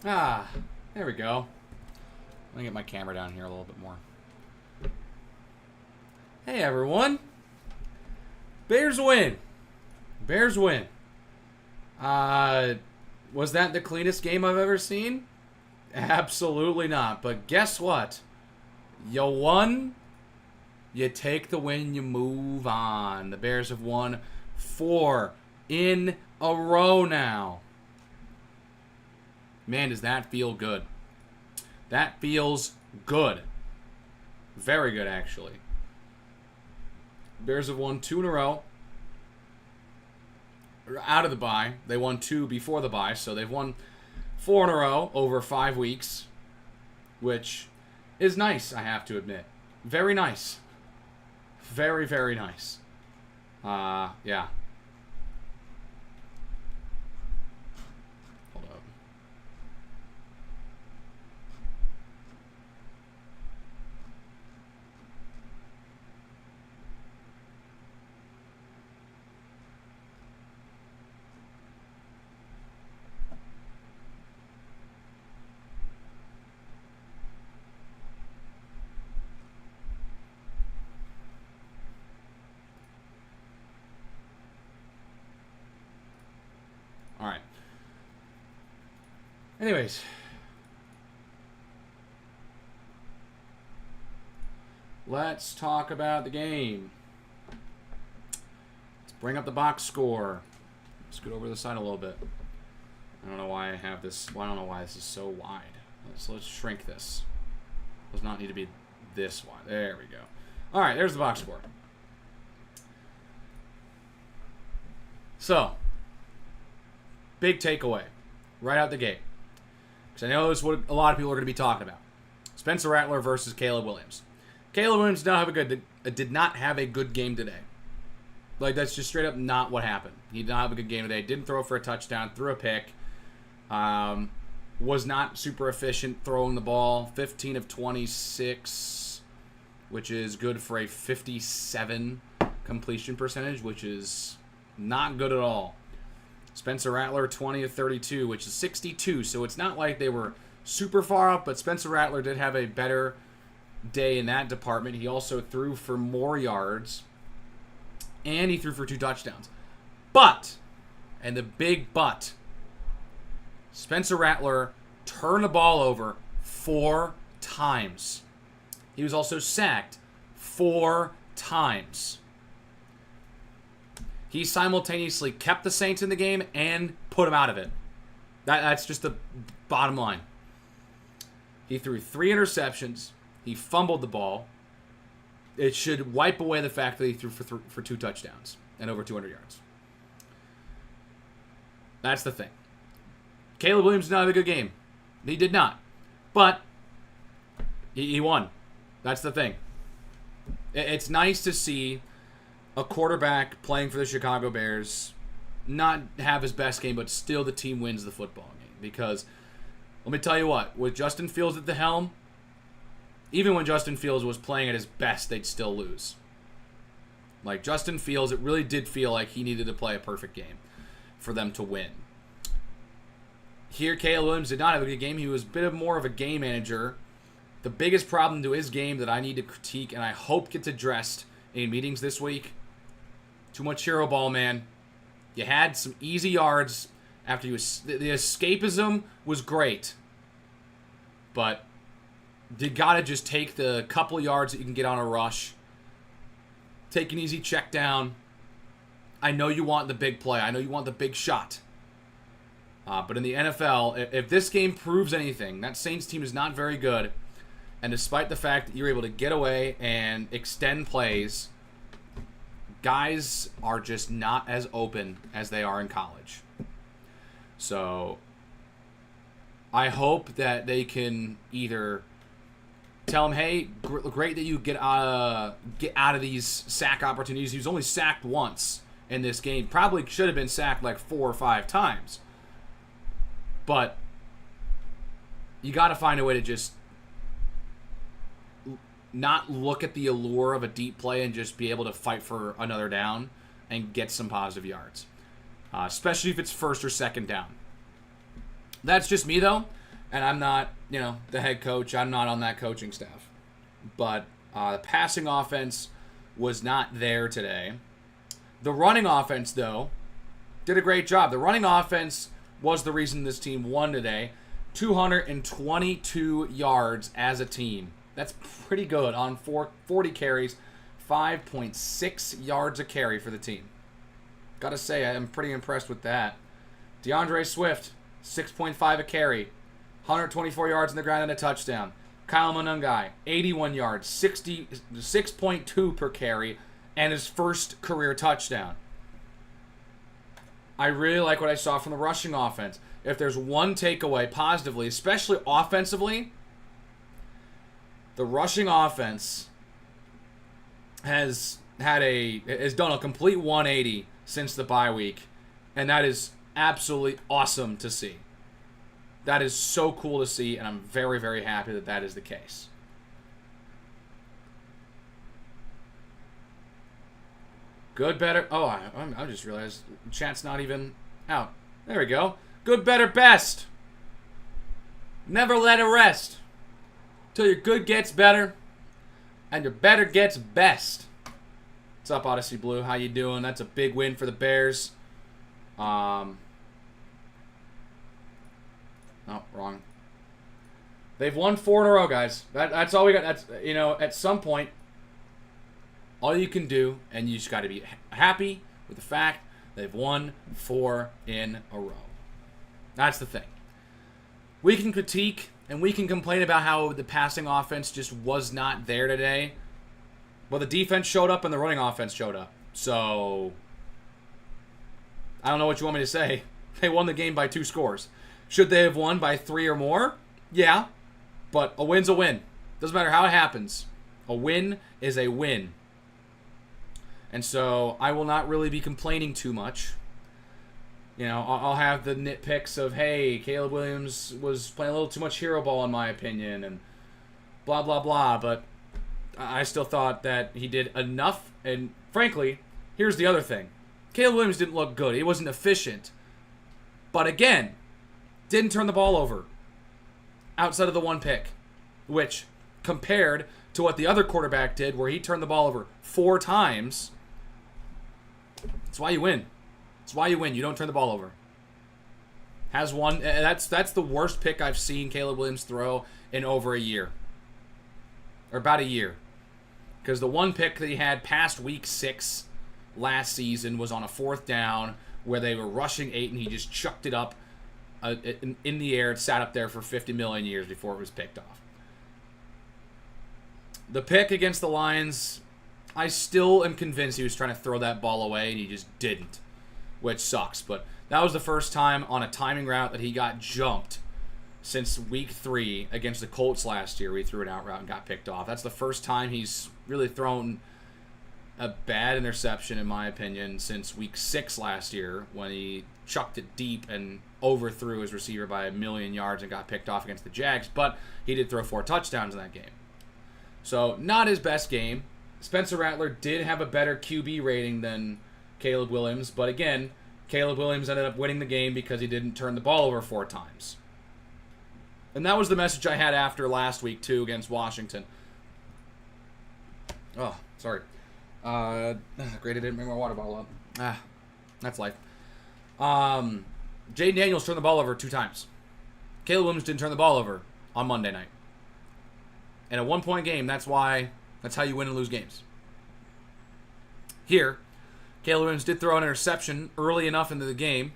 Ah, there we go. Let me get my camera down here a little bit more. Hey, everyone. Bears win. Bears win. Was that the cleanest game I've ever seen? Absolutely not. But guess what? You won. You take the win. You move on. The Bears have won 4 in a row now. Man, does that feel good. That feels good. Very good, actually. Bears have won 2 in a row. Out of the bye. They won 2 before the bye, so they've won 4 in a row over 5 weeks, which is nice, I have to admit. Very nice. Very, very nice. Yeah. Hold up. All right. Anyways. Let's talk about the game. Let's bring up the box score. Scoot over to the side a little bit. I don't know why I have this. Well, I don't know why this is so wide. So let's shrink this. It does not need to be this wide. There we go. All right, there's the box score. So, big takeaway right out the gate. Because I know this is what a lot of people are going to be talking about. Spencer Rattler versus Caleb Williams. Caleb Williams did not have a good game today. Like, that's just straight up not what happened. He did not have a good game today. Didn't throw for a touchdown. Threw a pick. Was not super efficient throwing the ball. 15 of 26, which is good for a 57 completion percentage, which is not good at all. Spencer Rattler, 20 of 32, which is 62. So it's not like they were super far up, but Spencer Rattler did have a better day in that department. He also threw for more yards, and he threw for 2 touchdowns. But, and the big but, Spencer Rattler turned the ball over 4 times. He was also sacked 4 times. He simultaneously kept the Saints in the game and put them out of it. That's just the bottom line. He threw 3 interceptions. He fumbled the ball. It should wipe away the fact that he threw for 2 touchdowns and over 200 yards. That's the thing. Caleb Williams did not have a good game. He did not. But he won. That's the thing. It's nice to see a quarterback playing for the Chicago Bears not have his best game, but still the team wins the football game. Because, let me tell you what, with Justin Fields at the helm, even when Justin Fields was playing at his best, they'd still lose. Like, Justin Fields, it really did feel like he needed to play a perfect game for them to win. Here, Caleb Williams did not have a good game. He was a bit more of a game manager. The biggest problem to his game that I need to critique, and I hope gets addressed in meetings this week, too much hero ball, man. You had some easy yards after you. The escapism was great, but you gotta just take the couple yards that you can get on a rush. Take an easy check down. I know you want the big play. I know you want the big shot. But in the NFL, if this game proves anything, that Saints team is not very good. And despite the fact that you're able to get away and extend plays, guys are just not as open as they are in college. So I hope that they can either tell him, hey, great that you get out of these sack opportunities. He was only sacked once in this game. Probably should have been sacked like 4 or 5 times. But you got to find a way to just not look at the allure of a deep play and just be able to fight for another down and get some positive yards. Especially if it's first or second down. That's just me, though. And I'm not, the head coach. I'm not on that coaching staff. But the passing offense was not there today. The running offense, though, did a great job. The running offense was the reason this team won today. 222 yards as a team. That's pretty good on 40 carries, 5.6 yards a carry for the team. Gotta say, I'm pretty impressed with that. DeAndre Swift, 6.5 a carry, 124 yards in the ground and a touchdown. Kyle Monungai, 81 yards, 6.2 per carry, and his first career touchdown. I really like what I saw from the rushing offense. If there's one takeaway positively, especially offensively, the rushing offense has done a complete 180 since the bye week, and that is absolutely awesome to see. That is so cool to see, and I'm very, very happy that that is the case. Good, better. Oh, I just realized chat's not even out. There we go. Good, better, best. Never let it rest. Till your good gets better and your better gets best. What's up, Odyssey Blue? How you doing? That's a big win for the Bears. No, wrong. They've won 4 in a row, guys. That's all we got. That's, at some point, all you can do, and you just got to be happy with the fact they've won 4 in a row. That's the thing. We can critique and we can complain about how the passing offense just was not there today. Well, the defense showed up and the running offense showed up. So, I don't know what you want me to say. They won the game by 2 scores. Should they have won by 3 or more? Yeah. But a win's a win. Doesn't matter how it happens. A win is a win. And so, I will not really be complaining too much. I'll have the nitpicks of, hey, Caleb Williams was playing a little too much hero ball in my opinion, and blah, blah, blah. But I still thought that he did enough. And frankly, here's the other thing. Caleb Williams didn't look good. He wasn't efficient. But again, didn't turn the ball over outside of the 1 pick, which compared to what the other quarterback did where he turned the ball over 4 times, that's why you win. That's why you win. You don't turn the ball over. Has one. That's the worst pick I've seen Caleb Williams throw in over a year. Or about a year. Because the 1 pick that he had past week 6 last season was on a 4th down where they were rushing 8 and he just chucked it up in the air and sat up there for 50 million years before it was picked off. The pick against the Lions, I still am convinced he was trying to throw that ball away and he just didn't. Which sucks, but that was the first time on a timing route that he got jumped since week 3 against the Colts last year. We threw an out route and got picked off. That's the first time he's really thrown a bad interception, in my opinion, since week 6 last year when he chucked it deep and overthrew his receiver by 1,000,000 yards and got picked off against the Jags. But he did throw 4 touchdowns in that game. So, not his best game. Spencer Rattler did have a better QB rating than Caleb Williams, but again, Caleb Williams ended up winning the game because he didn't turn the ball over 4 times. And that was the message I had after last week, too, against Washington. Oh, sorry. Great, I didn't bring my water bottle up. That's life. Jaden Daniels turned the ball over 2 times. Caleb Williams didn't turn the ball over on Monday night. In a 1-point game, that's how you win and lose games. Here, Caleb Williams did throw an interception early enough into the game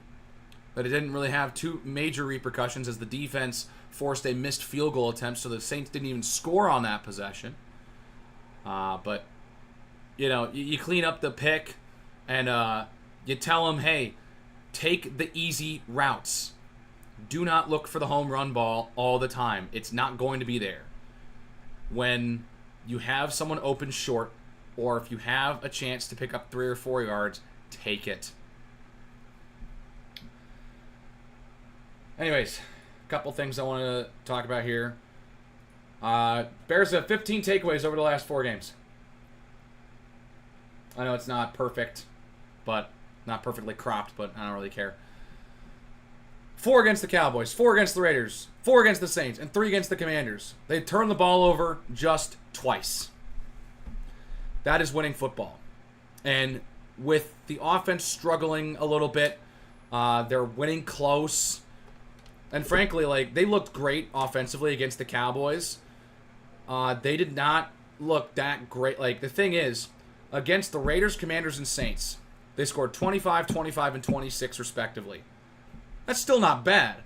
that it didn't really have too major repercussions as the defense forced a missed field goal attempt, so the Saints didn't even score on that possession. But, you clean up the pick and you tell them, hey, take the easy routes. Do not look for the home run ball all the time. It's not going to be there. When you have someone open short, or if you have a chance to pick up 3 or 4 yards, take it. Anyways, a couple things I want to talk about here. Bears have 15 takeaways over the last 4 games. I know it's not perfect, but not perfectly cropped, but I don't really care. 4 against the Cowboys, 4 against the Raiders, 4 against the Saints, and 3 against the Commanders. They turned the ball over just twice. That is winning football. And with the offense struggling a little bit, they're winning close. And frankly, like, they looked great offensively against the Cowboys. They did not look that great. Like, the thing is, against the Raiders, Commanders, and Saints, they scored 25, 25, and 26 respectively. That's still not bad.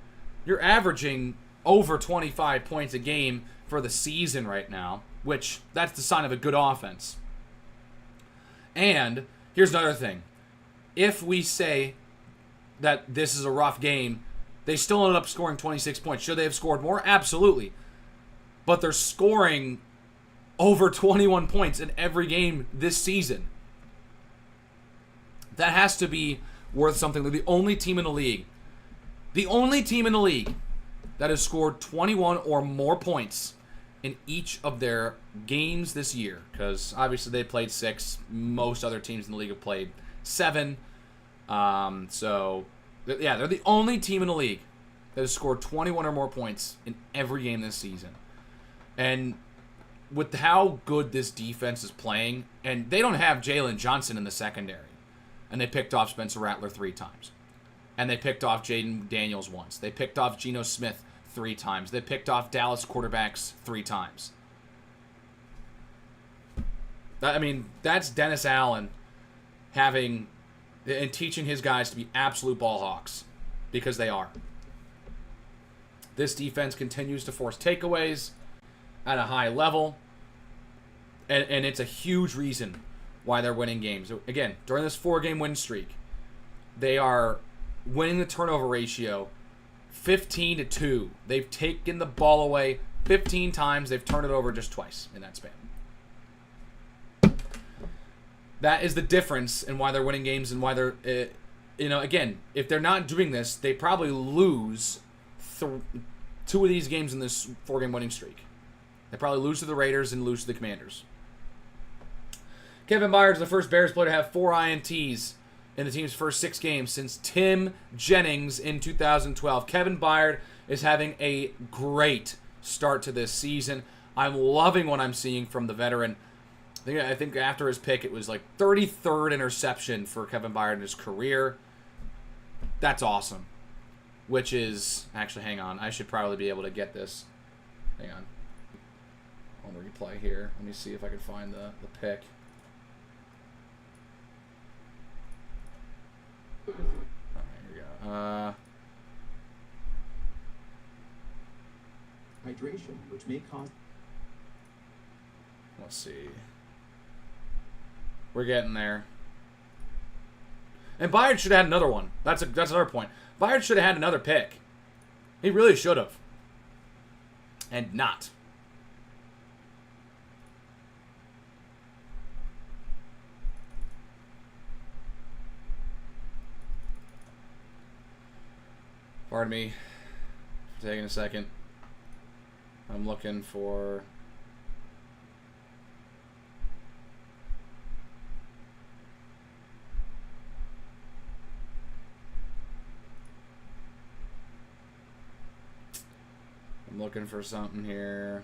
You're averaging over 25 points a game for the season right now, which that's the sign of a good offense. And here's another thing. If we say that this is a rough game, they still ended up scoring 26 points. Should they have scored more? Absolutely. But they're scoring over 21 points in every game this season. That has to be worth something. They're the only team in the league that has scored 21 or more points in each of their games this year. Because obviously they played 6. Most other teams in the league have played 7. So, yeah, they're the only team in the league that has scored 21 or more points in every game this season. And with how good this defense is playing, and they don't have Jalen Johnson in the secondary. And they picked off Spencer Rattler 3 times. And they picked off Jaden Daniels once. They picked off Geno Smith 3 times. They picked off Dallas quarterbacks 3 times. I mean, that's Dennis Allen having and teaching his guys to be absolute ball hawks, because they are. This defense continues to force takeaways at a high level, and it's a huge reason why they're winning games. Again, during this 4-game win streak, they are winning the turnover ratio 15-2. They've taken the ball away 15 times. They've turned it over just twice in that span. That is the difference in why they're winning games and why they're, again, if they're not doing this, they probably lose 2 of these games in this 4-game winning streak. They probably lose to the Raiders and lose to the Commanders. Kevin Byard is the first Bears player to have 4 INTs in the team's first 6 games since Tim Jennings in 2012. Kevin Byard is having a great start to this season. I'm loving what I'm seeing from the veteran. I think after his pick, it was like 33rd interception for Kevin Byard in his career. That's awesome. Which is... Actually, hang on. I should probably be able to get this. Hang on. On replay here. Let me see if I can find the pick. Alright, here we go. Hydration, which may cause... Let's see. We're getting there. And Byard should have had another one. That's another point. Byard should have had another pick. He really should have. And not. Pardon me for taking a second. I'm looking for... I'm looking for something here.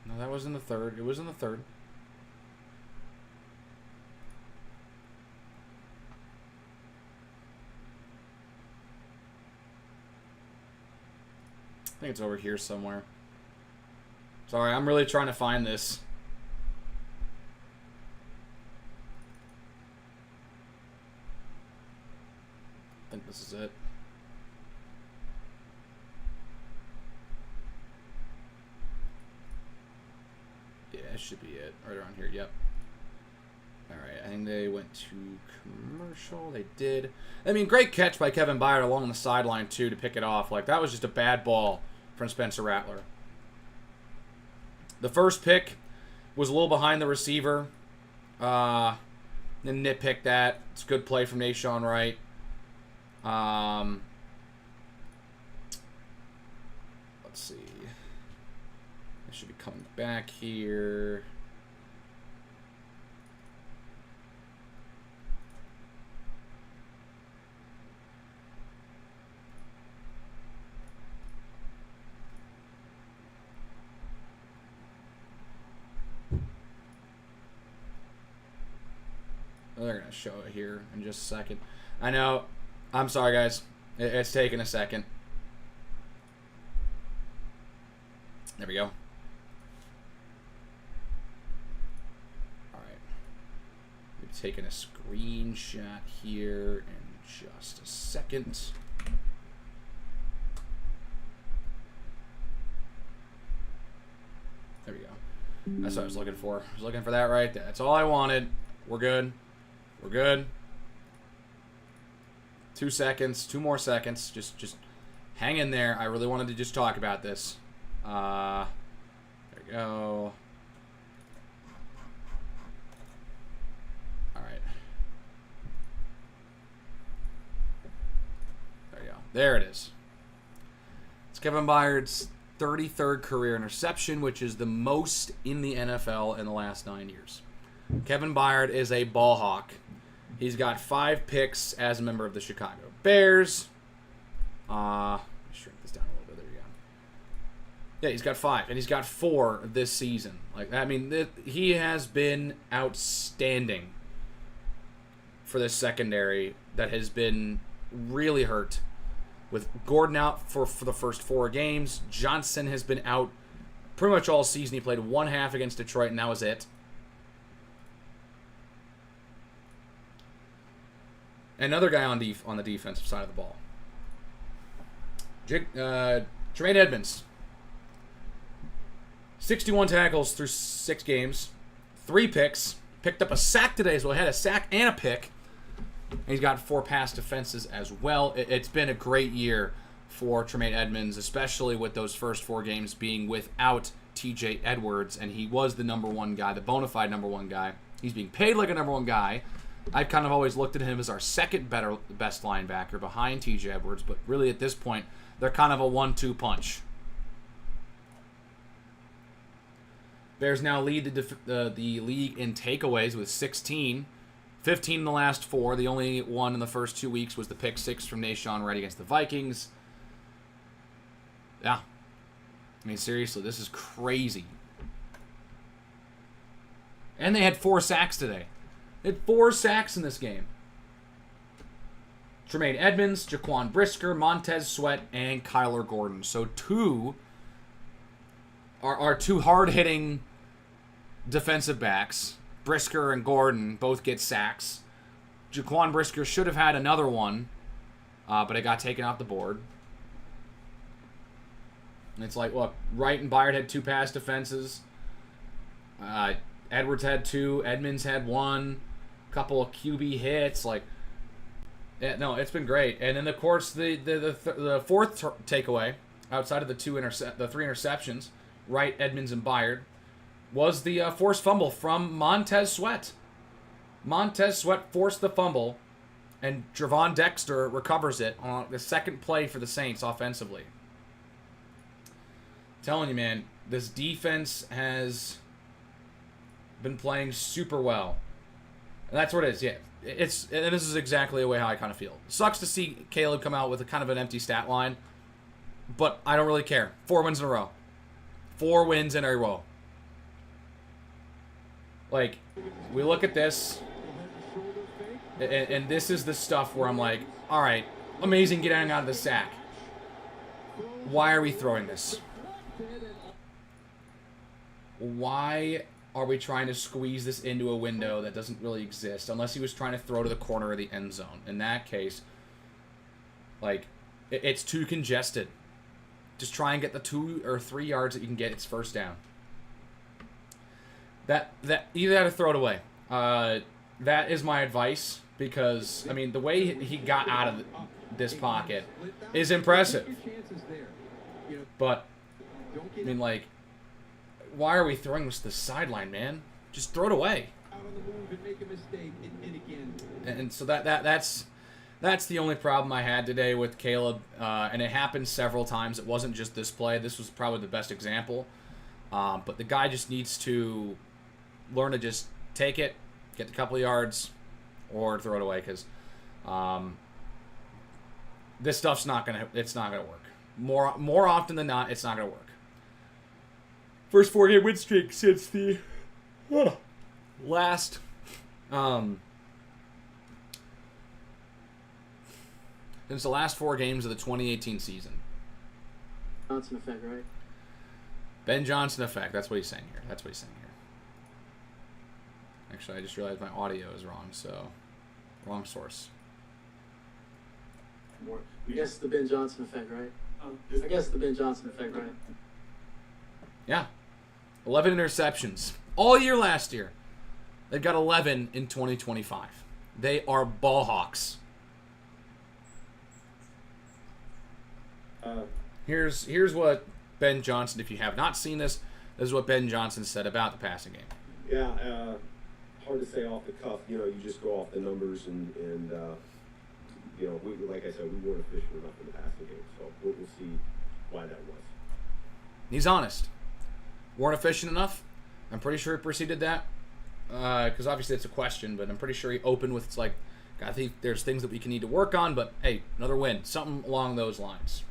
No, that was in the third. It was in the third. I think it's over here somewhere. Sorry, I'm really trying to find this. I think this is it. Yeah, it should be it. Right around here, yep. Alright, I think they went to commercial. They did. I mean, great catch by Kevin Byard along the sideline, too, to pick it off. Like, that was just a bad ball from Spencer Rattler. The first pick was a little behind the receiver. Now, And nitpick that. It's a good play from Nashawn Wright. Let's see. I should be coming back here. They're going to show it here in just a second. I know. I'm sorry, guys. It's taking a second. There we go. All right. We're taking a screenshot here in just a second. There we go. That's what I was looking for. I was looking for that right there. That's all I wanted. We're good. We're good. 2 seconds. 2 more seconds. Just hang in there. I really wanted to just talk about this. There we go. All right. There you go. There it is. It's Kevin Byard's 33rd career interception, which is the most in the NFL in the last 9 years. Kevin Byard is a ball hawk. He's got 5 picks as a member of the Chicago Bears. Let me shrink this down a little bit. There you go. Yeah, he's got 5, and he's got 4 this season. Like, I mean, he has been outstanding for this secondary that has been really hurt. With Gordon out for the first 4 games, Johnson has been out pretty much all season. He played 1 half against Detroit, and that was it. Another guy on the defensive side of the ball. Tremaine Edmonds. 61 tackles through 6 games. 3 picks. Picked up a sack today as well. He had a sack and a pick. And he's got 4 pass defenses as well. It's been a great year for Tremaine Edmonds, especially with those first 4 games being without TJ Edwards. And he was the number 1 guy, the bona fide number 1 guy. He's being paid like a number 1 guy. I've kind of always looked at him as our second best linebacker behind TJ Edwards, but really at this point, they're kind of a 1-2 punch. Bears now lead the league in takeaways with 16. 15 in the last 4. The only one in the first 2 weeks was the pick 6 from Nashawn Wright against the Vikings. Yeah. I mean, seriously, this is crazy. And they had 4 sacks today. They had 4 sacks in this game. Tremaine Edmonds, Jaquan Brisker, Montez Sweat, and Kyler Gordon. So 2 are 2 hard-hitting defensive backs. Brisker and Gordon both get sacks. Jaquan Brisker should have had another one, but it got taken off the board. And it's like, look, Wright and Byard had 2 pass defenses. Edwards had 2. Edmonds had 1. Couple of QB hits. Like, yeah, no, it's been great. And then, of course, the fourth takeaway, outside of the 3 interceptions, Wright, Edmonds, and Byard, was the forced fumble from Montez Sweat. Montez Sweat forced the fumble, and Javon Dexter recovers it on the second play for the Saints offensively. I'm telling you, man, this defense has been playing super well. And that's what it is, yeah. And this is exactly the way how I kind of feel. Sucks to see Caleb come out with a kind of an empty stat line, but I don't really care. 4 wins in a row. 4 wins in a row. Like, we look at this, and this is the stuff where I'm like, all right, amazing getting out of the sack. Why are we throwing this? Why are we trying to squeeze this into a window that doesn't really exist, unless he was trying to throw to the corner of the end zone? In that case, like, it's too congested. Just try and get the 2 or 3 yards that you can get. It's first down. That either had to throw it away. That is my advice, because I mean the way he got out of this pocket is impressive. But I mean, like, why are we throwing this to the sideline, man? Just throw it away. And so that's the only problem I had today with Caleb, and it happened several times. It wasn't just this play. This was probably the best example. But the guy just needs to learn to just take it, get a couple of yards, or throw it away, because this stuff's not gonna work. More often than not, it's not gonna work. First 4-game win streak since the last since the last 4 games of the 2018 season. Johnson effect, right? Ben Johnson effect. That's what he's saying here. Actually, I just realized my audio is wrong, so wrong source. I guess the Ben Johnson effect, right? I guess the Ben Johnson effect, right? Yeah. 11 interceptions. All year last year. They've got 11 in 2025. They are ball hawks. Here's what Ben Johnson, if you have not seen this is what Ben Johnson said about the passing game. Yeah, hard to say off the cuff. You just go off the numbers and like I said, we weren't efficient enough in the passing game. So we'll see why that was. He's honest. Weren't efficient enough. I'm pretty sure he preceded that. Because obviously it's a question, but I'm pretty sure he opened with, it's like, I think there's things that we can need to work on, but hey, another win. Something along those lines.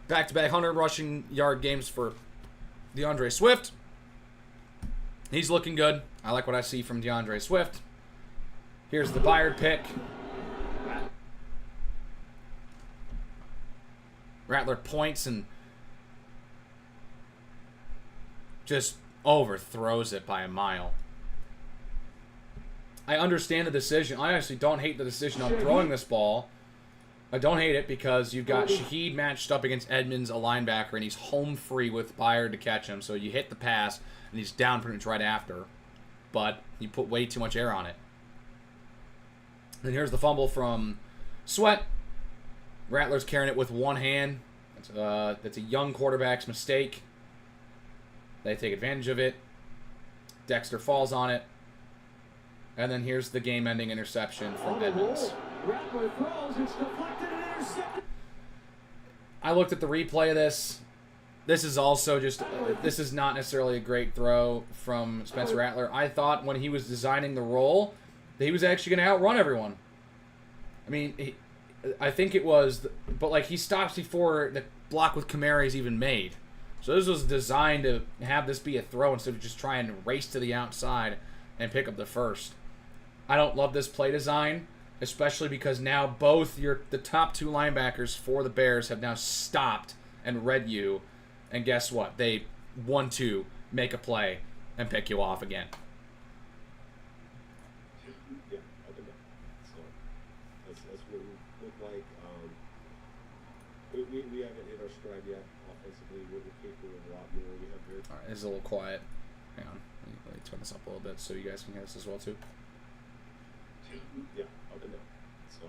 Back-to-back 100 rushing yard games for DeAndre Swift. He's looking good. I like what I see from DeAndre Swift. Here's the Byard pick. Rattler points and just overthrows it by a mile. I understand the decision. I actually don't hate the decision on throwing this ball. I don't hate it because you've got Shaheed matched up against Edmonds, a linebacker, and he's home free with Byard to catch him. So you hit the pass, and he's down pretty much right after. But you put way too much air on it. And here's the fumble from Sweat. Rattler's carrying it with one hand. That's a young quarterback's mistake. They take advantage of it. Dexter falls on it. And then here's the game-ending interception from Edmonds. Rattler throws, it's deflected and intercepted. I looked at the replay of this. This is also just, this is not necessarily a great throw from Spencer Rattler. I thought when he was designing the roll that he was actually going to outrun everyone. I mean, I think it was, but like he stops before the block with Kamara is even made. So this was designed to have this be a throw instead of just trying to race to the outside and pick up the first. I don't love this play design, especially because now both the top 2 linebackers for the Bears have now stopped and read you. And guess what? They want to make a play and pick you off again. Yeah, up and down. So that's what we look like. We haven't hit our stride yet offensively. We're capable of a lot more. We have very. All right, this is a little quiet. Hang on. Let me turn this up a little bit so you guys can hear this as well too. Yeah, up and down. So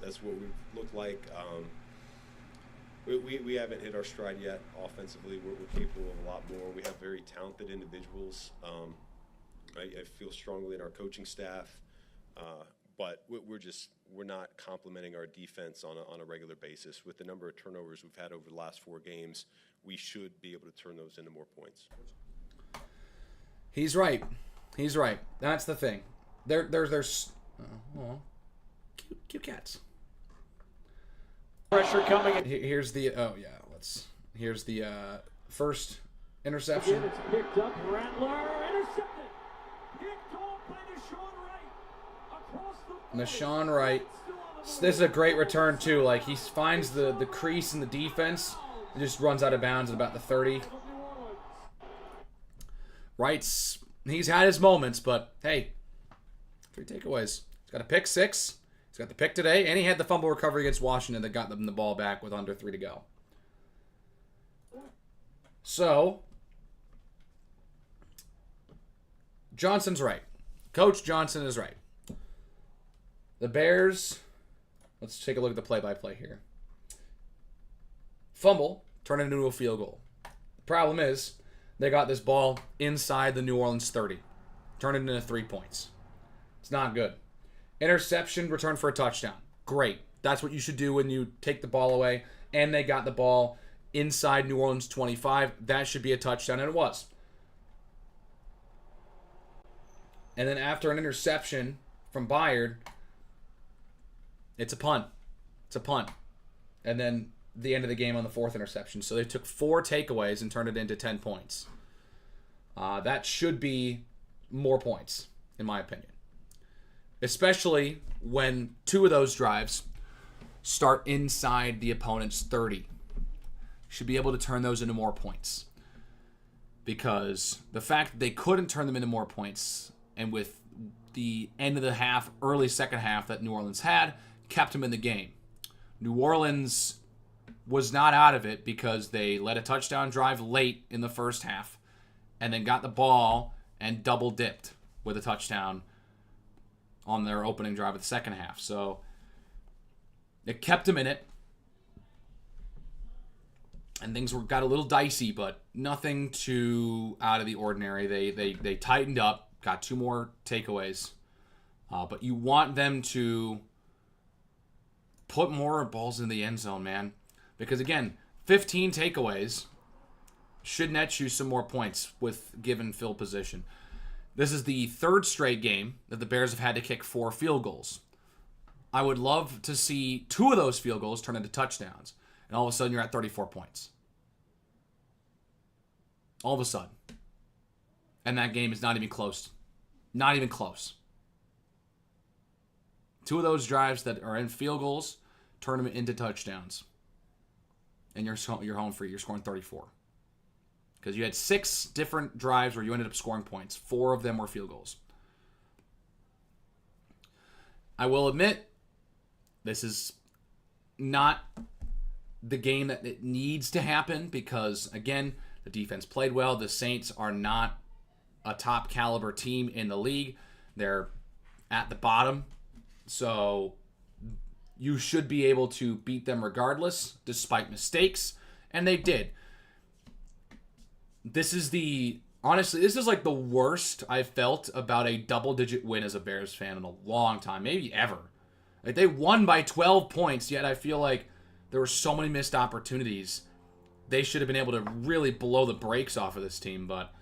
that's what we look like. We haven't hit our stride yet offensively. We're capable of a lot more. We have very talented individuals. I feel strongly in our coaching staff, but we're not complimenting our defense on a regular basis. With the number of turnovers we've had over the last 4 games, we should be able to turn those into more points. He's right. That's the thing. There's cute cats. Pressure coming in. Here's the here's the first interception. Again, it's picked up. Rattler intercepted. Picked off by Deshaun Wright. Across the Deshaun Wright. This is a great return too. Like he finds the crease in the defense and just runs out of bounds at about the 30. He's had his moments, but hey, 3 takeaways. He's got a pick 6. He's got the pick today, and he had the fumble recovery against Washington that got them the ball back with under 3 to go. So, Johnson's right. Coach Johnson is right. The Bears, let's take a look at the play-by-play here. Fumble, turn it into a field goal. The problem is, they got this ball inside the New Orleans 30. Turn it into 3 points. It's not good. Interception, return for a touchdown. Great. That's what you should do when you take the ball away. And they got the ball inside New Orleans 25. That should be a touchdown, and it was. And then after an interception from Byard, it's a punt. It's a punt. And then the end of the game on the 4th interception. So they took 4 takeaways and turned it into 10 points. That should be more points, in my opinion. Especially when 2 of those drives start inside the opponent's 30. Should be able to turn those into more points. Because the fact that they couldn't turn them into more points, and with the end of the half, early second half that New Orleans had, kept them in the game. New Orleans was not out of it because they led a touchdown drive late in the first half and then got the ball and double dipped with a touchdown on their opening drive of the second half. So it kept them in it. And things got a little dicey, but nothing too out of the ordinary. They tightened up, got 2 more takeaways. But you want them to put more balls in the end zone, man. Because, again, 15 takeaways should net you some more points with given field position. This is the 3rd straight game that the Bears have had to kick 4 field goals. I would love to see 2 of those field goals turn into touchdowns. And all of a sudden, you're at 34 points. All of a sudden. And that game is not even close. Not even close. 2 of those drives that are in field goals turn them into touchdowns. And you're home free. You're scoring 34. Because you had 6 different drives where you ended up scoring points. 4 of them were field goals. I will admit, this is not the game that it needs to happen because, again, the defense played well. The Saints are not a top caliber team in the league. They're at the bottom. So you should be able to beat them regardless, despite mistakes. And they did. Honestly, this is like the worst I've felt about a double-digit win as a Bears fan in a long time, maybe ever. Like, they won by 12 points, yet I feel like there were so many missed opportunities. They should have been able to really blow the brakes off of this team. But,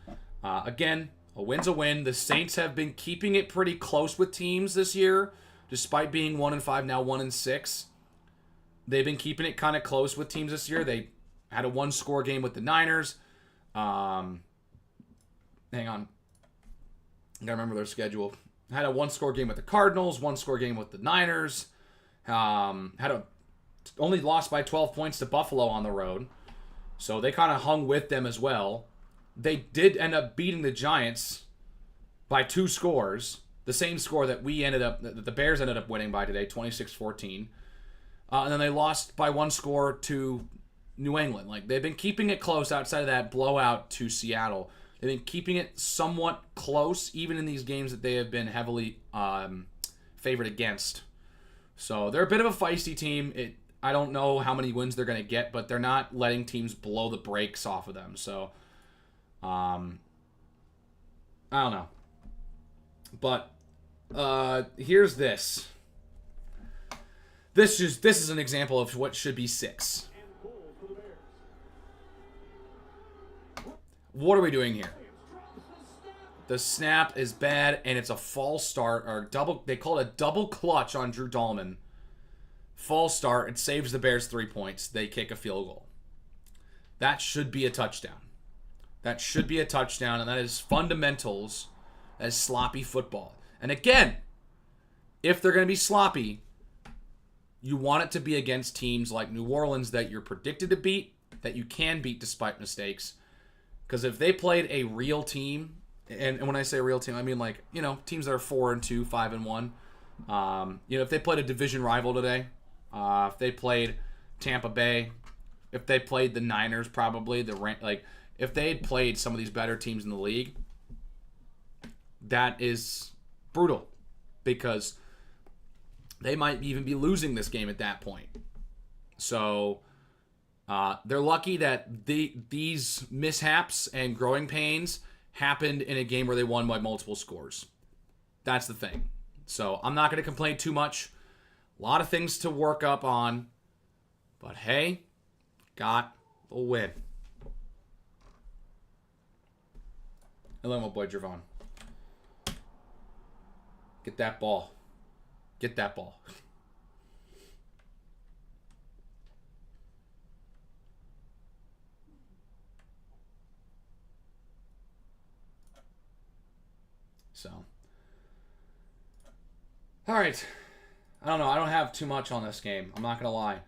again, a win's a win. The Saints have been keeping it pretty close with teams this year, despite being 1-5, now 1-6. They've been keeping it kind of close with teams this year. They had a 1-score game with the Niners. Hang on. I gotta remember their schedule. Had a 1-score game with the Cardinals, 1-score game with the Niners. Only lost by 12 points to Buffalo on the road. So they kind of hung with them as well. They did end up beating the Giants by 2 scores. The same score that the Bears ended up winning by today, 26-14. And then they lost by 1 score to New England. Like, they've been keeping it close outside of that blowout to Seattle. They've been keeping it somewhat close, even in these games that they have been heavily favored against. So they're a bit of a feisty team. I don't know how many wins they're going to get, but they're not letting teams blow the brakes off of them. So, I don't know. But here's this. This is an example of what should be 6. What are we doing here? The snap is bad, and it's a false start, or they call it a double clutch on Drew Dahlman. False start. It saves the Bears 3 points. They kick a field goal. That should be a touchdown. That should be a touchdown, and that is fundamentals as sloppy football. And again, if they're going to be sloppy, you want it to be against teams like New Orleans that you're predicted to beat, that you can beat despite mistakes. Because if they played a real team, and when I say real team, I mean like, teams that are 4-2, 5-1. If they played a division rival today, if they played Tampa Bay, if they played the Niners, probably if they had played some of these better teams in the league, that is brutal because they might even be losing this game at that point. So they're lucky that these mishaps and growing pains happened in a game where they won by multiple scores. That's the thing. So I'm not going to complain too much. A lot of things to work up on. But hey, got a win. Hello, my boy Javon. Get that ball. Get that ball. So, all right. I don't know. I don't have too much on this game. I'm not gonna lie.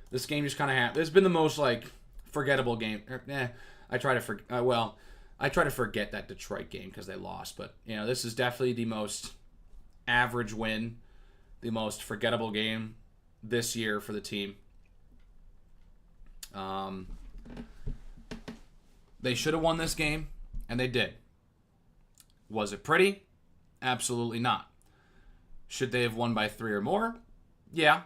This game just kind of happened. It's been the most like forgettable game. I try to I try to forget that Detroit game because they lost. But you know, this is definitely the most average win, the most forgettable game this year for the team. They should have won this game, and they did. Was it pretty? Absolutely not. Should they have won by 3 or more? Yeah.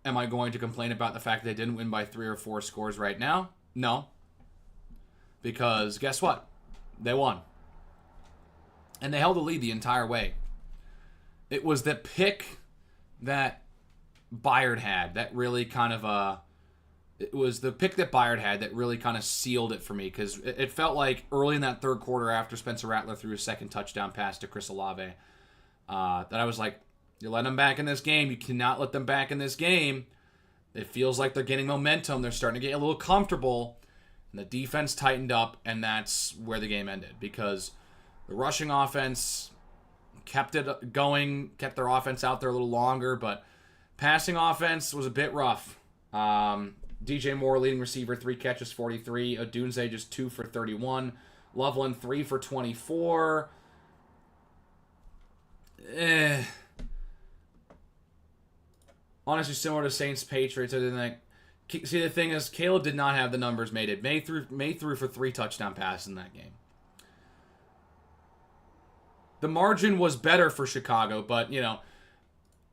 Am I going to complain about the fact they didn't win by 3 or 4 scores right now? No. Because guess what? They won. And they held the lead the entire way. It was the pick that Byard had that really kind of it was the pick that Byard had that really kind of sealed it for me, because it felt like early in that third quarter after Spencer Rattler threw his second touchdown pass to Chris Olave, that I was like, you're letting them back in this game. You cannot let them back in this game. It feels like they're getting momentum. They're starting to get a little comfortable. And the defense tightened up, and that's where the game ended, because the rushing offense kept it going, kept their offense out there a little longer, but passing offense was a bit rough. DJ Moore, leading receiver, 3 catches, 43. Odunze just 2 for 31. Loveland, 3 for 24. Honestly, similar to Saints Patriots. See, the thing is, Caleb did not have the numbers made. It May threw for 3 touchdown passes in that game. The margin was better for Chicago, but you know,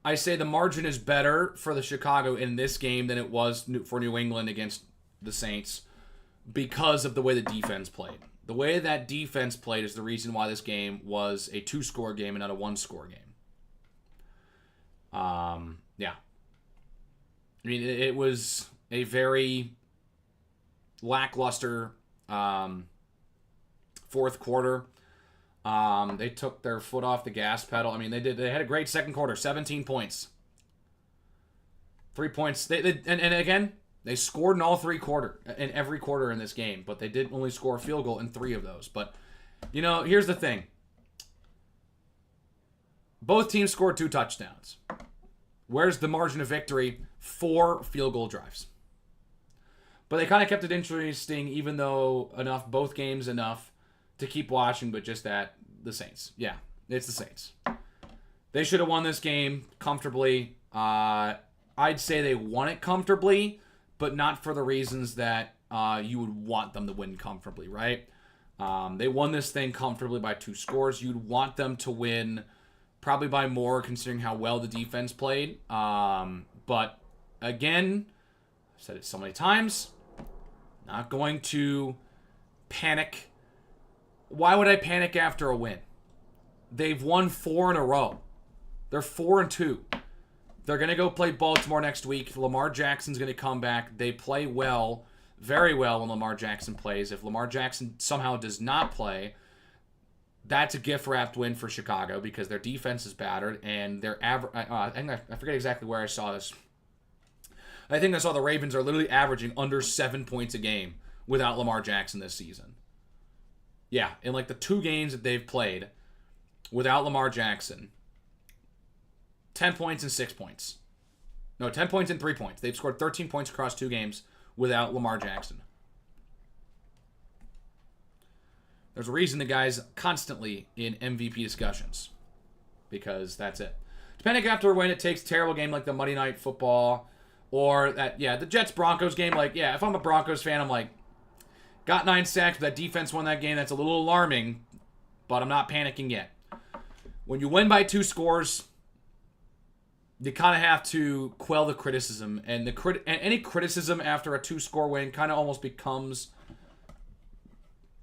I say the margin is better for the Chicago in this game than it was for New England against the Saints because of the way the defense played. The way that defense played is the reason why this game was a 2-score game and not a 1-score game. Yeah. I mean, it was a very lackluster fourth quarter. They took their foot off the gas pedal. I mean, they had a great second quarter, 17 points. 3 points. And again, they scored in every quarter in this game, but they did only score a field goal in 3 of those. But, you know, here's the thing. Both teams scored 2 touchdowns. Where's the margin of victory? 4 field goal drives. But they kind of kept it interesting, even though both games enough to keep watching, but just that, the Saints. Yeah, it's the Saints. They should have won this game comfortably. I'd say they won it comfortably, but not for the reasons that you would want them to win comfortably, right? They won this thing comfortably by 2 scores. You'd want them to win probably by more, considering how well the defense played. But again, I've said it so many times, not going to panic. Why would I panic after a win? They've won 4 in a row. They're 4-2. They're going to go play Baltimore next week. Lamar Jackson's going to come back. They play well, very well when Lamar Jackson plays. If Lamar Jackson somehow does not play, that's a gift-wrapped win for Chicago because their defense is battered and their I forget exactly where I saw this. I think I saw the Ravens are literally averaging under 7 points a game without Lamar Jackson this season. Yeah, in like the 2 games that they've played without Lamar Jackson, 10 points and 6 points. No, 10 points and 3 points. They've scored 13 points across 2 games without Lamar Jackson. There's a reason the guy's constantly in MVP discussions. Because that's it. Depending after when it takes a terrible game like the Monday Night Football or that, the Jets-Broncos game, if I'm a Broncos fan, I'm like, got 9 sacks, but that defense won that game. That's a little alarming, but I'm not panicking yet. When you win by 2 scores, you kind of have to quell the criticism. And any criticism after a 2-score win kind of almost becomes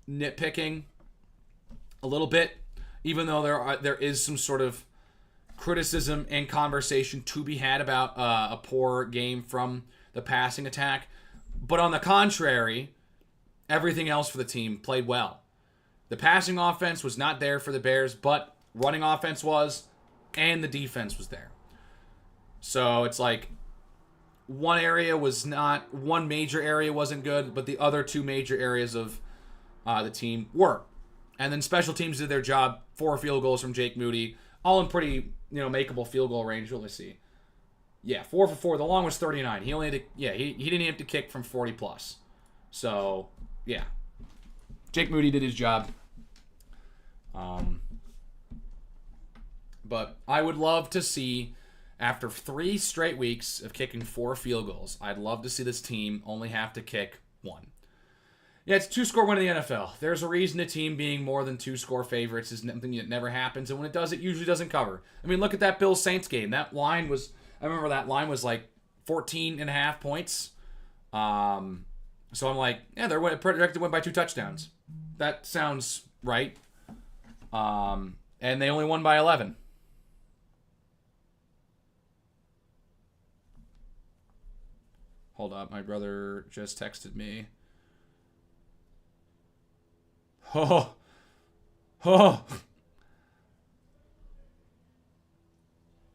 nitpicking a little bit, even though there is some sort of criticism and conversation to be had about a poor game from the passing attack. But on the contrary, everything else for the team played well. The passing offense was not there for the Bears, but running offense was, and the defense was there. So it's like one major area wasn't good, but the other two major areas of the team were. And then special teams did their job. 4 field goals from Jake Moody, all in pretty, makeable field goal range. Let's see. Yeah, 4 for 4. The long was 39. He only had he didn't have to kick from 40 plus. So, yeah. Jake Moody did his job. But I would love to see, after 3 straight weeks of kicking 4 field goals, I'd love to see this team only have to kick 1. Yeah, it's a 2-score win in the NFL. There's a reason a team being more than 2-score favorites is something that never happens, and when it does, it usually doesn't cover. I mean, look at that Bills-Saints game. That line was, I remember that line was like 14.5 points. So I'm like, yeah, they're projected to win by 2 touchdowns. That sounds right. And they only won by 11. Hold up, my brother just texted me. Oh.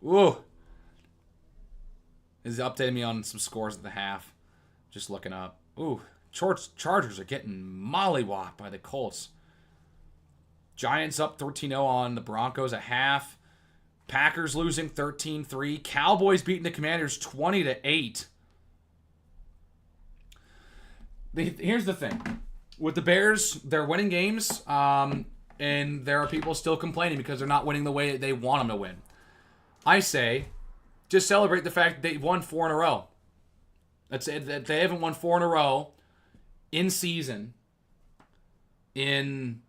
Ooh. He's updating me on some scores at the half. Just looking up. Ooh. Chargers are getting mollywopped by the Colts. Giants up 13-0 on the Broncos at half. Packers losing 13-3. Cowboys beating the Commanders 20-8. Here's the thing. With the Bears, they're winning games, and there are people still complaining because they're not winning the way they want them to win. I say, just celebrate the fact that they've won 4 in a row. That's it. That they haven't won 4 in a row in season in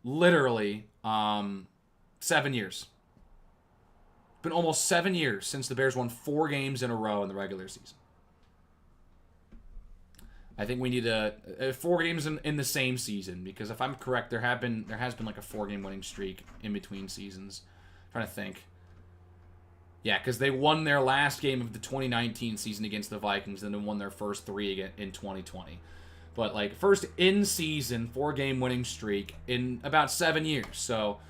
literally 7 years. It's been almost 7 years since the Bears won 4 games in a row in the regular season. I think we need 4 games in the same season, because if I'm correct, there has been like a 4-game winning streak in between seasons. I'm trying to think. Yeah, because they won their last game of the 2019 season against the Vikings, and then won their first 3 again in 2020. But like first in season 4-game winning streak in about 7 years. So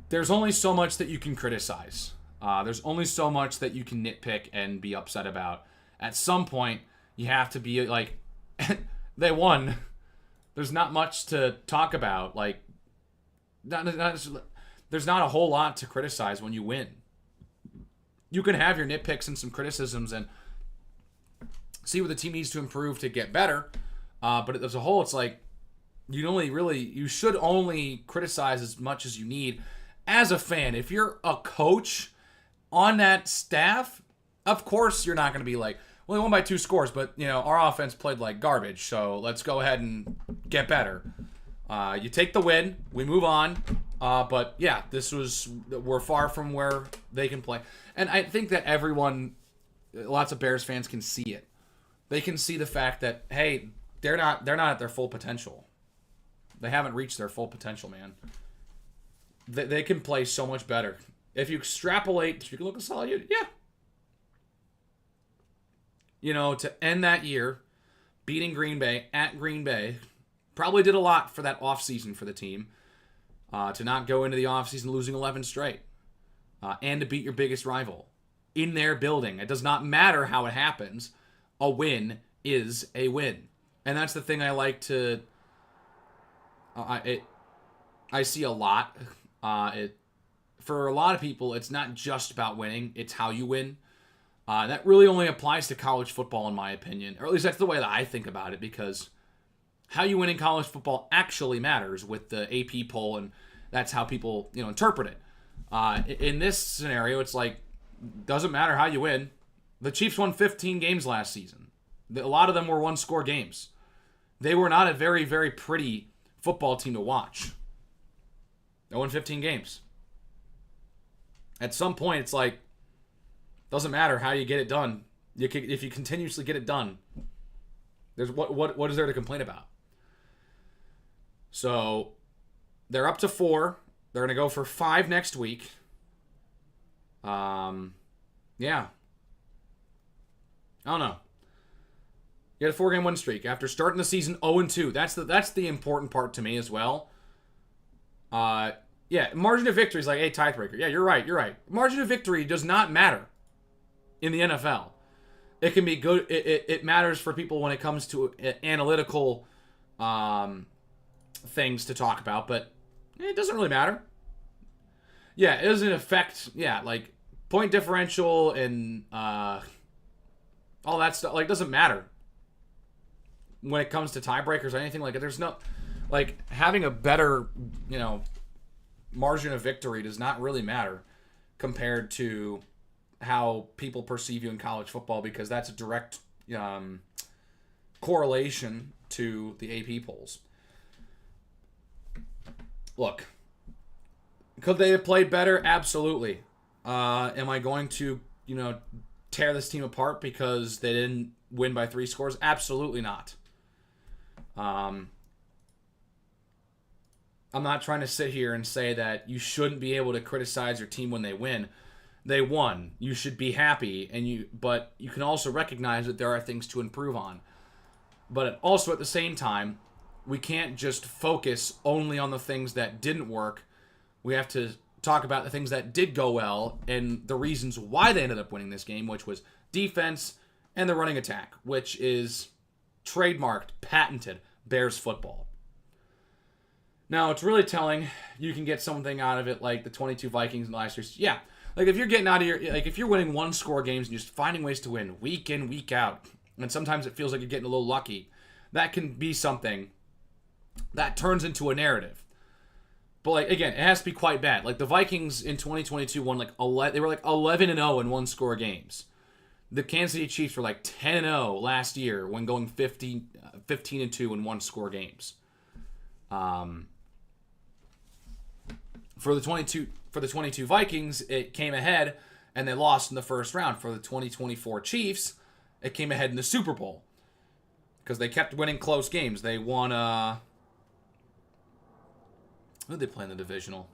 there's only so much that you can criticize. There's only so much that you can nitpick and be upset about. At some point, you have to be like, they won. There's not much to talk about. Like, there's not a whole lot to criticize when you win. You can have your nitpicks and some criticisms and see what the team needs to improve to get better. But as a whole, it's like, you should only criticize as much as you need as a fan. If you're a coach on that staff, of course you're not going to be like, well, they won by 2 scores, but, our offense played like garbage, so let's go ahead and get better. You take the win, we move on, but, yeah, we're far from where they can play. And I think that lots of Bears fans can see it. They can see the fact that, hey, they're not at their full potential. They haven't reached their full potential, man. They can play so much better. If you extrapolate, you can look at solid unit, yeah. To end that year, beating Green Bay at Green Bay, probably did a lot for that offseason for the team. To not go into the offseason losing 11 straight. And to beat your biggest rival in their building. It does not matter how it happens. A win is a win. And that's the thing I like to... I see a lot. For a lot of people, it's not just about winning. It's how you win. That really only applies to college football, in my opinion. Or at least that's the way that I think about it, because how you win in college football actually matters with the AP poll, and that's how people, interpret it. In this scenario, it's like, doesn't matter how you win. The Chiefs won 15 games last season. A lot of them were 1-score games. They were not a very, very pretty football team to watch. They won 15 games. At some point, it's like, doesn't matter how you get it done. If you continuously get it done, there's what is there to complain about? So they're up to 4. They're going to go for 5 next week. Yeah. I don't know. You had a 4-game win streak after starting the season 0-2. That's the important part to me as well. Yeah, margin of victory is like a tiebreaker. Yeah, you're right. Margin of victory does not matter in the NFL. It can be good. It matters for people when it comes to analytical things to talk about, but it doesn't really matter. Yeah, it doesn't affect, like point differential and all that stuff. Like, doesn't matter when it comes to tiebreakers or anything like it. There's no, like, having a better, margin of victory does not really matter compared to how people perceive you in college football, because that's a direct correlation to the AP polls. Look, could they have played better? Absolutely. Am I going to, tear this team apart because they didn't win by 3 scores? Absolutely not. I'm not trying to sit here and say that you shouldn't be able to criticize your team when they win. They won. You should be happy, but you can also recognize that there are things to improve on. But also at the same time, we can't just focus only on the things that didn't work. We have to talk about the things that did go well and the reasons why they ended up winning this game, which was defense and the running attack, which is trademarked, patented Bears football. Now, it's really telling. You can get something out of it like the 22 Vikings in the last year. Yeah, like if you're getting out of if you're winning 1-score games and just finding ways to win week in, week out, and sometimes it feels like you're getting a little lucky, that can be something that turns into a narrative. But, like, again, it has to be quite bad. Like, the Vikings in 2022 won, they were, 11-0 in 1-score games. The Kansas City Chiefs were, 10-0 last year when going 15-2 in 1-score games. For the 22 Vikings, it came ahead, and they lost in the first round. For the 2024 Chiefs, it came ahead in the Super Bowl because they kept winning close games. They won, who did they play in the divisional?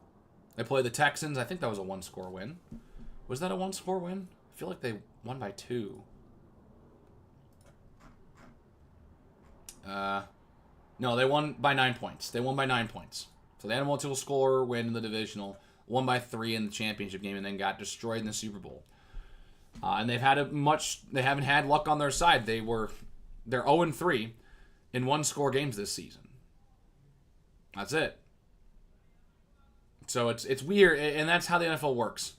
They played the Texans. I think that was a 1-score win. Was that a 1-score win? I feel like they won by 2. No, they won by 9 points. So they had a multiple-score win in the divisional, won by 3 in the championship game, and then got destroyed in the Super Bowl. And they haven't had luck on their side. They're 0-3 in 1-score games this season. That's it. So it's weird, and that's how the NFL works.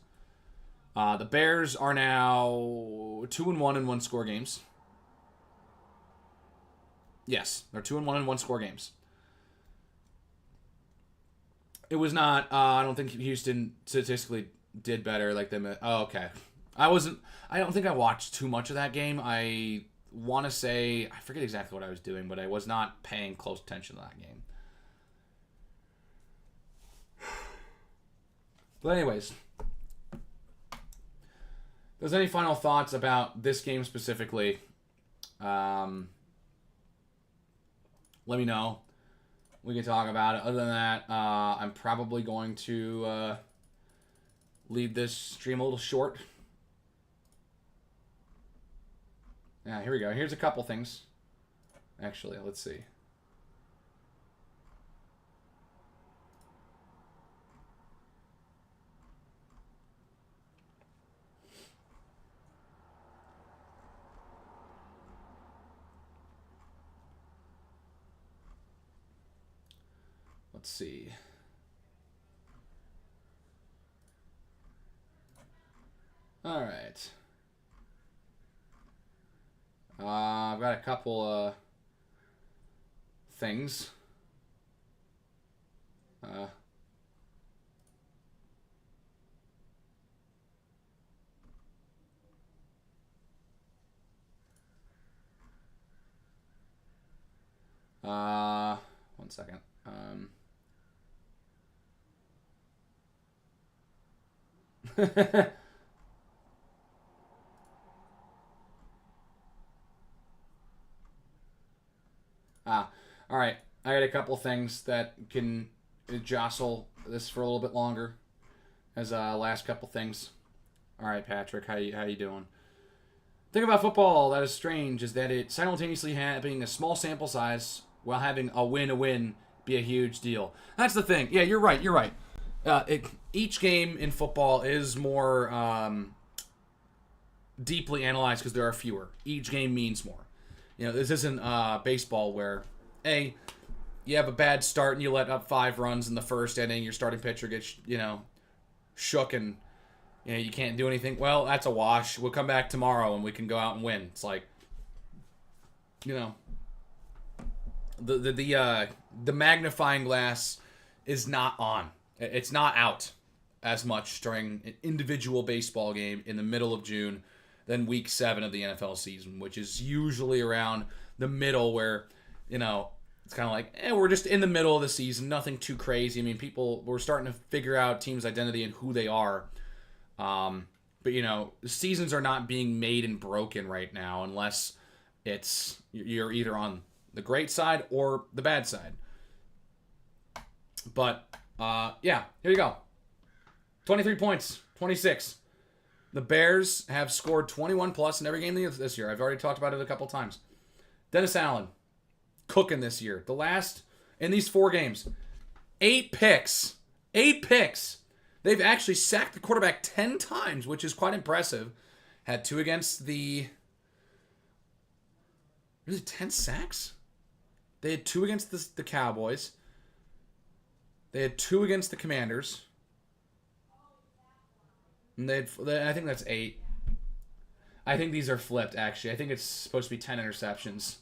The Bears are now 2-1 in 1-score games. Yes, they're 2-1 in 1-score games. It was not. I don't think Houston statistically did better like them. Oh, okay. I don't think I watched too much of that game. I want to say I forget exactly what I was doing, but I was not paying close attention to that game. But anyways, if there's any final thoughts about this game specifically, let me know. We can talk about it. Other than that, I'm probably going to leave this stream a little short. Yeah, here we go. Here's a couple things. Actually, let's see. Let's see. All right. I've got a couple things. One second. All right. I got a couple things that can jostle this for a little bit longer as last couple things. All right, Patrick, how you doing? Thing about football that is strange is that it simultaneously having a small sample size while having a win be a huge deal. That's the thing. Yeah, you're right. You're right. Each game in football is more deeply analyzed because there are fewer. Each game means more. This isn't baseball where, hey, you have a bad start and you let up 5 runs in the first inning. Your starting pitcher gets, shook and you can't do anything. Well, that's a wash. We'll come back tomorrow and we can go out and win. It's like, the magnifying glass is not on. It's not out as much during an individual baseball game in the middle of June than week 7 of the NFL season, which is usually around the middle where, it's kind of like, we're just in the middle of the season, nothing too crazy. I mean, we're starting to figure out teams' identity and who they are. But the seasons are not being made and broken right now unless you're either on the great side or the bad side. But here you go. 23 points, 26. The Bears have scored 21 plus in every game this year. I've already talked about it a couple times. Dennis Allen, cooking this year. The last, in these 4 games, 8 picks. 8 picks. They've actually sacked the quarterback 10 times, which is quite impressive. Had 2 against the... Was it 10 sacks? They had 2 against the Cowboys. They had 2 against the Commanders. And I think that's 8. I think these are flipped, actually. I think it's supposed to be 10 interceptions.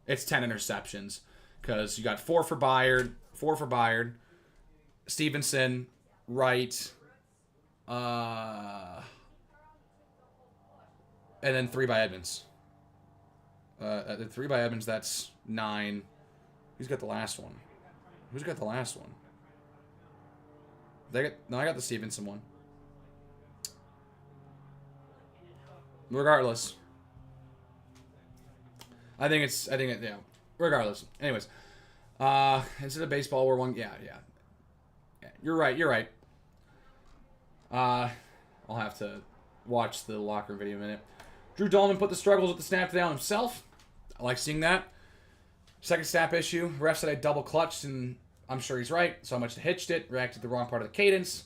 It's 10 interceptions. Because you got 4 for Byard. Stevenson, Wright. And then 3 by Edmonds. 3 by Edmonds, that's 9. Who's got the last one? I got the Stevenson one. Regardless. Yeah. Regardless. Anyways. Instead of baseball, we're one. Yeah. You're right. I'll have to watch the locker room video in a minute. Drew Dahlman put the struggles with the snap down himself. I like seeing that. Second snap issue. Ref said I double clutched, and I'm sure he's right. So much hitched it. Reacted to the wrong part of the cadence.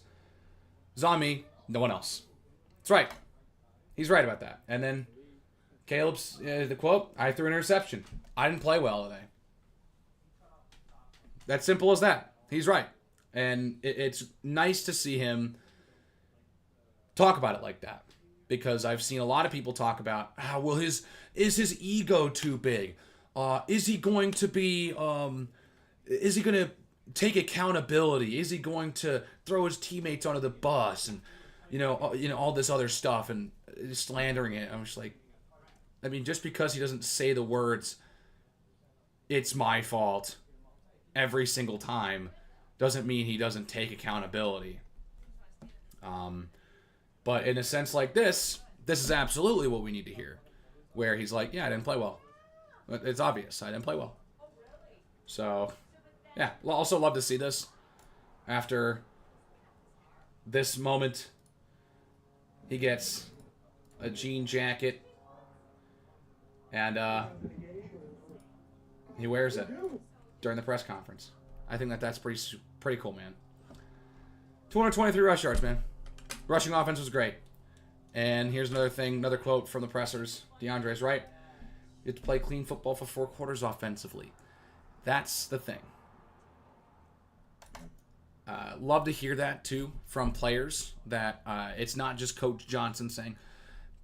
It's on me. No one else. That's right. He's right about that. And then Caleb's, the quote, I threw an interception. I didn't play well today. That's simple as that. He's right. And it's nice to see him talk about it like that. Because I've seen a lot of people talk about, is his ego too big? Is he going to be, is he going to take accountability? Is he going to throw his teammates under the bus? And, all this other stuff and slandering it. I'm just like, just because he doesn't say the words, it's my fault every single time, doesn't mean he doesn't take accountability. But in a sense like this is absolutely what we need to hear. Where he's like, I didn't play well. It's obvious. I didn't play well. So, yeah. Also love to see this. After this moment, he gets a jean jacket. And he wears it during the press conference. I think that's pretty cool, man. 223 rush yards, man. Rushing offense was great. And here's another quote from the pressers. DeAndre's right. You have to play clean football for 4 quarters offensively. That's the thing. Love to hear that, too, from players. That it's not just Coach Johnson saying,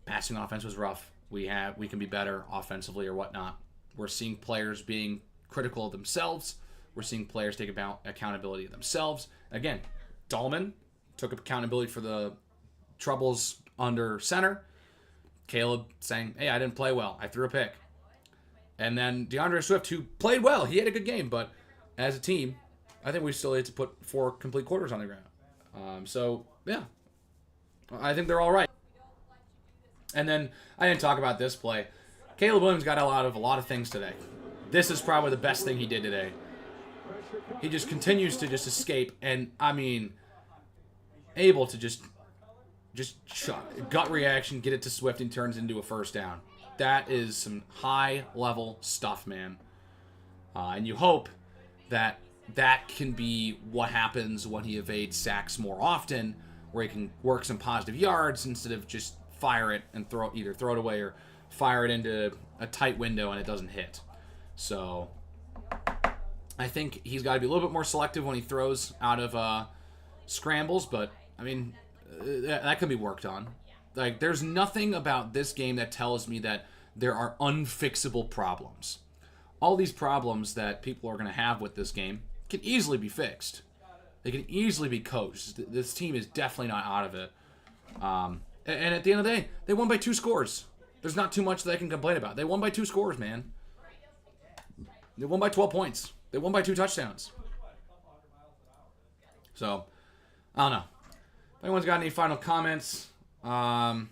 passing offense was rough. We can be better offensively or whatnot. We're seeing players being critical of themselves. We're seeing players take accountability of themselves. Again, Dahlman took accountability for the troubles under center. Caleb saying, hey, I didn't play well. I threw a pick. And then DeAndre Swift, who played well. He had a good game, but as a team, I think we still had to put 4 complete quarters on the ground. So, yeah. I think they're all right. And then, I didn't talk about this play. Caleb Williams got a lot of things today. This is probably the best thing he did today. He just continues to just escape and, able to just just gut reaction, get it to Swift and turns into a first down. That is some high-level stuff, man. And you hope that that can be what happens when he evades sacks more often, where he can work some positive yards instead of just fire it and either throw it away or fire it into a tight window and it doesn't hit. So I think he's got to be a little bit more selective when he throws out of scrambles, but I mean, that can be worked on. Like, there's nothing about this game that tells me that there are unfixable problems. All these problems that people are going to have with this game can easily be fixed. They can easily be coached. This team is definitely not out of it. And at the end of the day, they won by 2 scores. There's not too much that I can complain about. They won by 2 scores, man. They won by 12 points. They won by 2 touchdowns. So, I don't know. If anyone's got any final comments, I'll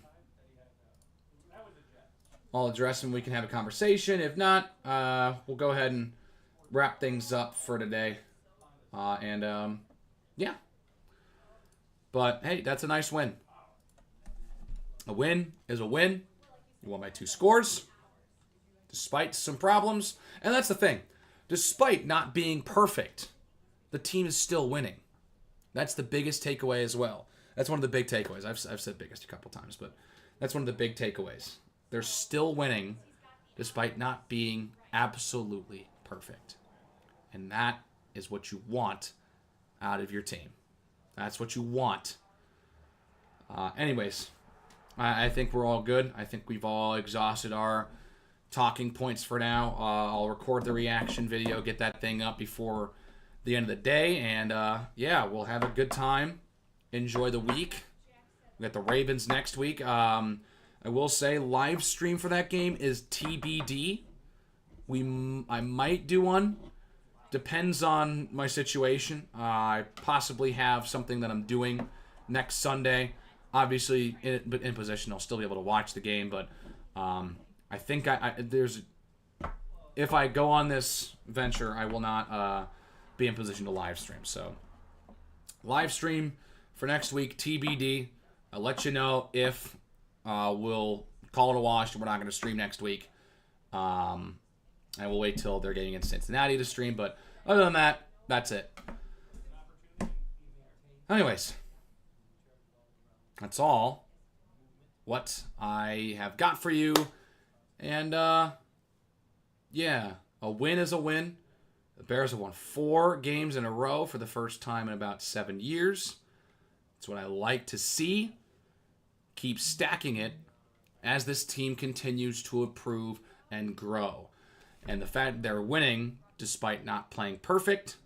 address them. We can have a conversation. If not, we'll go ahead and wrap things up for today. Yeah. But, hey, that's a nice win. A win is a win. You won by 2 scores, despite some problems. And that's the thing. Despite not being perfect, the team is still winning. That's the biggest takeaway as well. That's one of the big takeaways. I've said biggest a couple times, but that's one of the big takeaways. They're still winning despite not being absolutely perfect. And that is what you want out of your team. That's what you want. Anyways, I think we're all good. I think we've all exhausted our talking points for now. I'll record the reaction video, get that thing up before the end of the day, and yeah, we'll have a good time. Enjoy the week. We got the Ravens next week. I will say live stream for that game is TBD. I might do one. Depends on my situation. I possibly have something that I'm doing next Sunday. Obviously, in position, I'll still be able to watch the game, but I think if I go on this venture, I will not be in position to live stream. So, live stream for next week, TBD. I'll let you know if we'll call it a wash and we're not going to stream next week. And we'll wait till they're getting in Cincinnati to stream. But other than that, that's it. Anyways, that's all what I have got for you. And, yeah, a win is a win. The Bears have won 4 games in a row for the first time in about 7 years. That's what I like to see. Keep stacking it as this team continues to improve and grow. And the fact they're winning despite not playing perfect,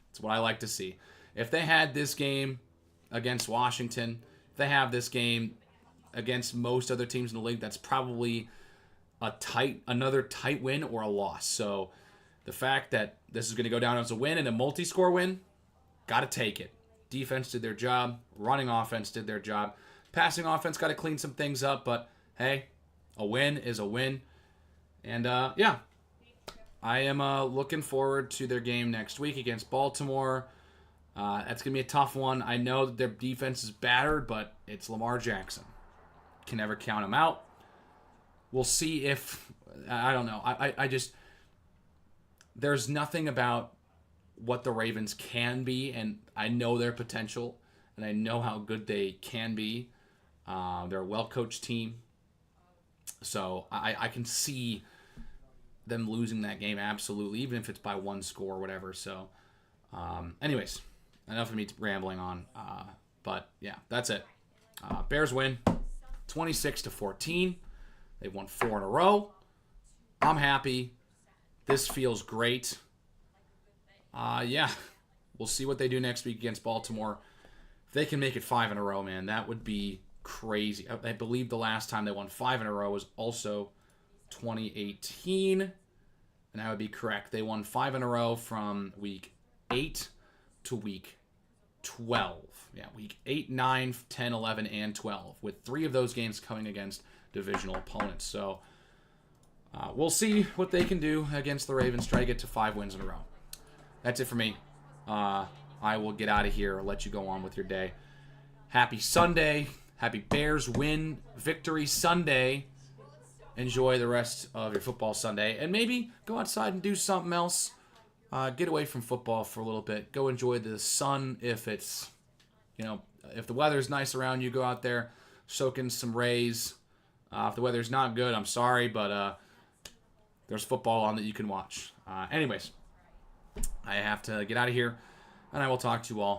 that's what I like to see. If they had this game against Washington, if they have this game against most other teams in the league, that's probably another tight win or a loss. So the fact that this is going to go down as a win and a multi-score win, got to take it. Defense did their job. Running offense did their job. Passing offense got to clean some things up, but hey, a win is a win. And yeah, I am looking forward to their game next week against Baltimore. That's going to be a tough one. I know that their defense is battered, but it's Lamar Jackson. Can never count him out. We'll see if, I don't know. I just, there's nothing about what the Ravens can be, and I know their potential, and I know how good they can be. They're a well-coached team. So I can see them losing that game, absolutely, even if it's by 1 score or whatever. So, anyways, enough of me rambling on. But, yeah, that's it. Bears win 26-14. They've won 4 in a row. I'm happy. This feels great. Yeah, we'll see what they do next week against Baltimore. If they can make it 5 in a row, man, that would be crazy. I believe the last time they won 5 in a row was also 2018, and that would be correct. They won 5 in a row from week 8 to week 12. Yeah, week 8, 9, 10, 11, and 12, with 3 of those games coming against divisional opponents. So we'll see what they can do against the Ravens, try to get to 5 wins in a row. That's it for me. I will get out of here, let you go on with your day. happy Sunday. Happy Bears win victory Sunday. Enjoy the rest of your football Sunday. And maybe go outside and do something else. Get away from football for a little bit. Go enjoy the sun if it's, if the weather's nice around you, go out there, soak in some rays. If the weather's not good, I'm sorry, but there's football on that you can watch. Anyways, I have to get out of here, and I will talk to you all